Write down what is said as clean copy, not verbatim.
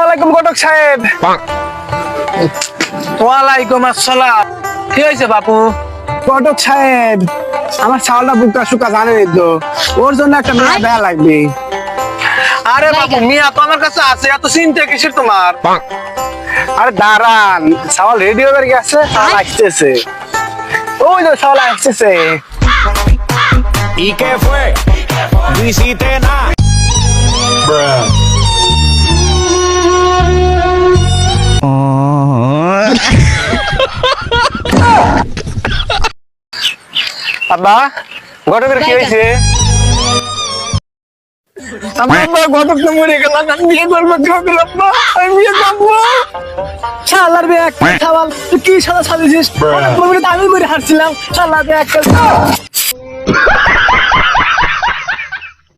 আলাইকুম ঘটক সাহেব। ওয়ালাইকুম আসসালাম। কি হয়েছে বাপু? ঘটক সাহেব, আমার ছাওয়ালটা বুকটা শুকা জানেন তো, ওর জন্য একটা মেয়ে দেয়া লাগবে। আরে বাপু, মিয়া তো আমার কাছে আছে, এত চিন্তা কিসের তোমার? আরে দাঁড়ান, ছাওয়াল রেডি হয়ে গেছে, ছাওয়াল আসতেছে। ওই তো ছাওয়াল আসতেছে। ¿Y qué fue? Visité nada. আব্বা, ঘটকের কি হয়েছে? আমার আব্বা ঘটক তো মরে গেল, আমি বিয়ে করবো কিভাবে আব্বা? আমি বিয়ে করবো। শালার বে একটা ছাওয়াল, তুই কি শালা সাজিয়েছিস? আমি করে হারছিলাম, শালা বে একটা